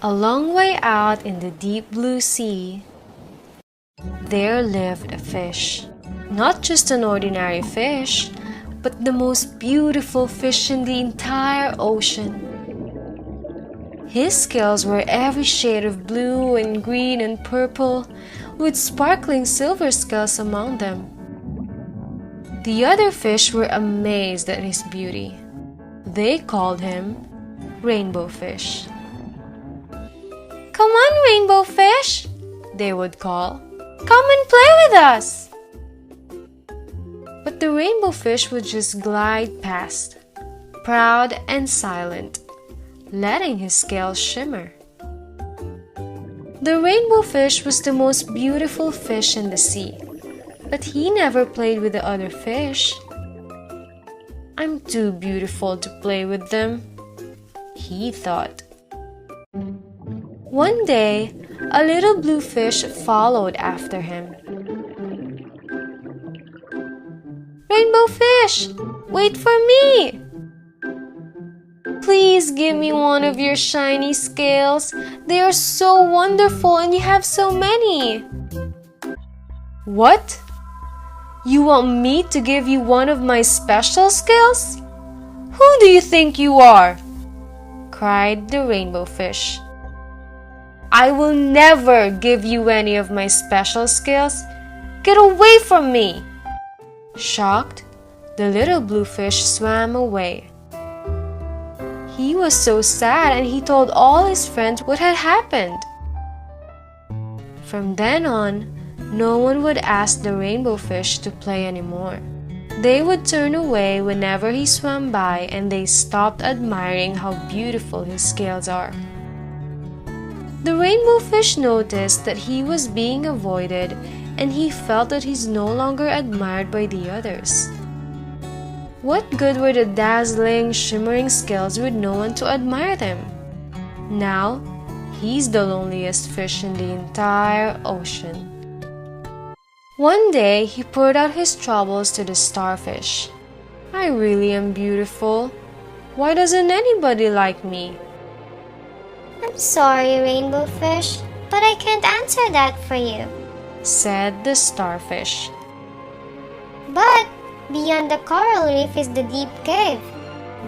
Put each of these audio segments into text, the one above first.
A long way out in the deep blue sea, there lived a fish. Not just an ordinary fish, but the most beautiful fish in the entire ocean. His scales were every shade of blue and green and purple, with sparkling silver scales among them. The other fish were amazed at his beauty. They called him Rainbow Fish. "Come on, Rainbow Fish," they would call. "Come and play with us." But the rainbow fish would just glide past, proud and silent, letting his scales shimmer. The rainbow fish was the most beautiful fish in the sea, but he never played with the other fish. "I'm too beautiful to play with them," he thought. One day, a little blue fish followed after him. "Rainbow Fish, wait for me! Please give me one of your shiny scales. They are so wonderful and you have so many." "What? You want me to give you one of my special scales? Who do you think you are?" cried the rainbow fish. "I will never give you any of my special scales. Get away from me!" Shocked, the little blue fish swam away. He was so sad and he told all his friends what had happened. From then on, no one would ask the rainbow fish to play anymore. They would turn away whenever he swam by and they stopped admiring how beautiful his scales are. The rainbow fish noticed that he was being avoided and he felt that he's no longer admired by the others. What good were the dazzling, shimmering scales with no one to admire them? Now, he's the loneliest fish in the entire ocean. One day, he poured out his troubles to the starfish. "I really am beautiful. Why doesn't anybody like me?" "I'm sorry, Rainbow Fish, but I can't answer that for you," said the starfish. "But beyond the coral reef is the deep cave.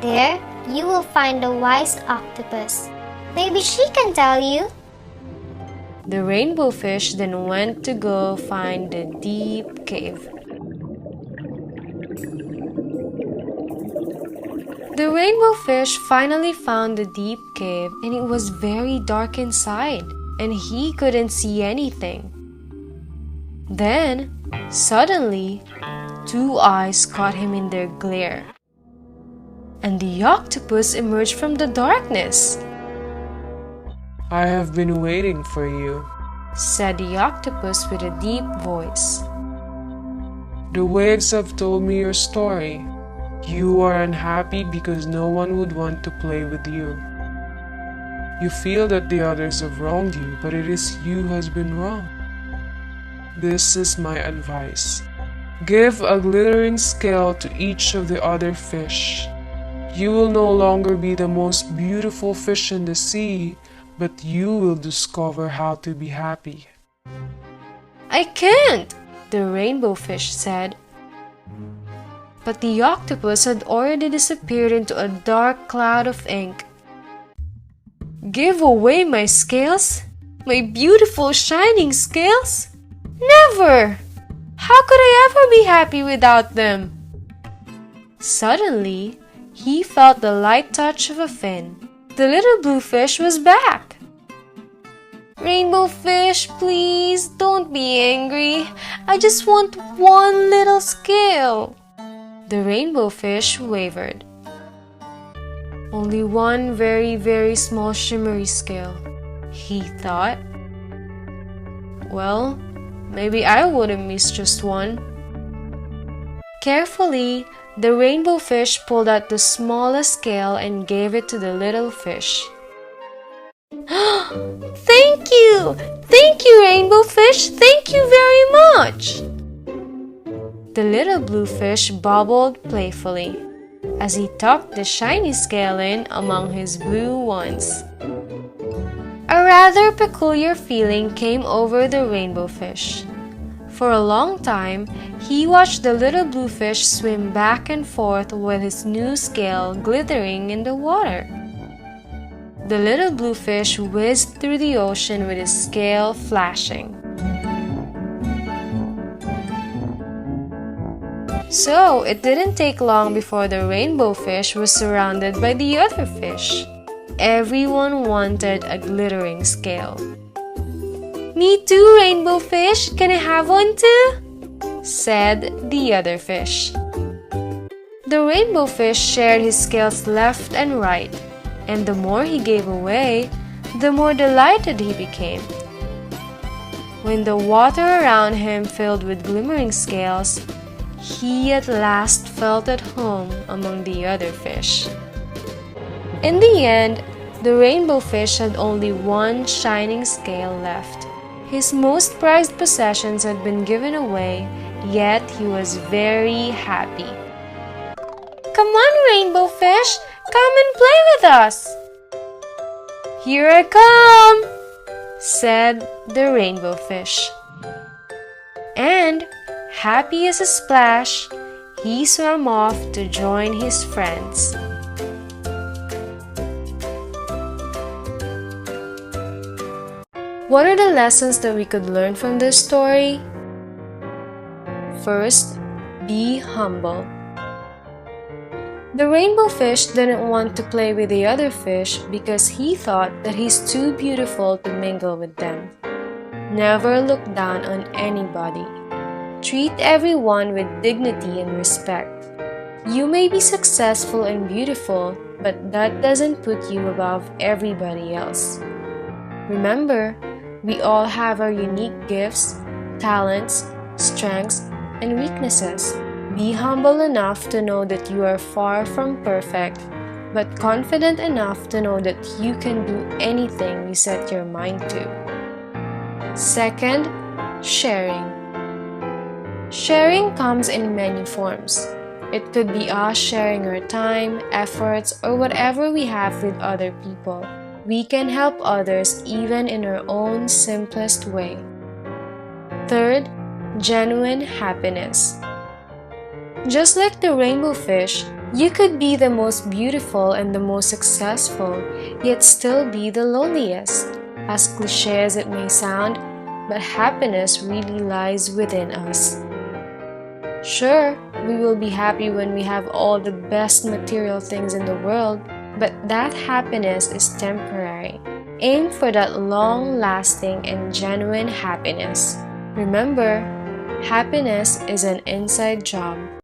There, you will find a wise octopus. Maybe she can tell you." The rainbow fish then went to go find the deep cave. The rainbow fish finally found the deep cave and it was very dark inside and he couldn't see anything. Then, suddenly, two eyes caught him in their glare. And the octopus emerged from the darkness. "I have been waiting for you," said the octopus with a deep voice. "The waves have told me your story. You are unhappy because no one would want to play with you. You feel that the others have wronged you, but it is you who has been wrong. This is my advice. Give a glittering scale to each of the other fish. You will no longer be the most beautiful fish in the sea, but you will discover how to be happy." "I can't," the rainbow fish said. But the octopus had already disappeared into a dark cloud of ink. "Give away my scales? My beautiful shining scales? Never! How could I ever be happy without them?" Suddenly, he felt the light touch of a fin. The little blue fish was back. "Rainbow fish, please don't be angry. I just want one little scale." The rainbow fish wavered. "Only one very, very small shimmery scale," he thought. "Well, maybe I wouldn't miss just one." Carefully, the rainbow fish pulled out the smallest scale and gave it to the little fish. "Thank you! Thank you, rainbow fish! Thank you very much!" The little blue fish bubbled playfully as he tucked the shiny scale in among his blue ones. A rather peculiar feeling came over the rainbow fish. For a long time, he watched the little blue fish swim back and forth with his new scale glittering in the water. The little blue fish whizzed through the ocean with his scale flashing. So, it didn't take long before the rainbow fish was surrounded by the other fish. Everyone wanted a glittering scale. "Me too, rainbow fish. Can I have one too?" said the other fish. The rainbow fish shared his scales left and right, and the more he gave away, the more delighted he became. When the water around him filled with glimmering scales, he at last felt at home among the other fish. In the end, the rainbow fish had only one shining scale left. His most prized possessions had been given away, yet he was very happy. "Come on, rainbow fish, come and play with us." "Here I come," said the rainbow fish. And, happy as a splash, he swam off to join his friends. What are the lessons that we could learn from this story? First, be humble. The rainbow fish didn't want to play with the other fish because he thought that he's too beautiful to mingle with them. Never look down on anybody. Treat everyone with dignity and respect. You may be successful and beautiful, but that doesn't put you above everybody else. Remember, we all have our unique gifts, talents, strengths, and weaknesses. Be humble enough to know that you are far from perfect, but confident enough to know that you can do anything you set your mind to. Second, sharing. Sharing comes in many forms. It could be us sharing our time, efforts, or whatever we have with other people. We can help others even in our own simplest way. Third, genuine happiness. Just like the rainbow fish, you could be the most beautiful and the most successful, yet still be the loneliest. As cliché as it may sound, but happiness really lies within us. Sure, we will be happy when we have all the best material things in the world, but that happiness is temporary. Aim for that long-lasting and genuine happiness. Remember, happiness is an inside job.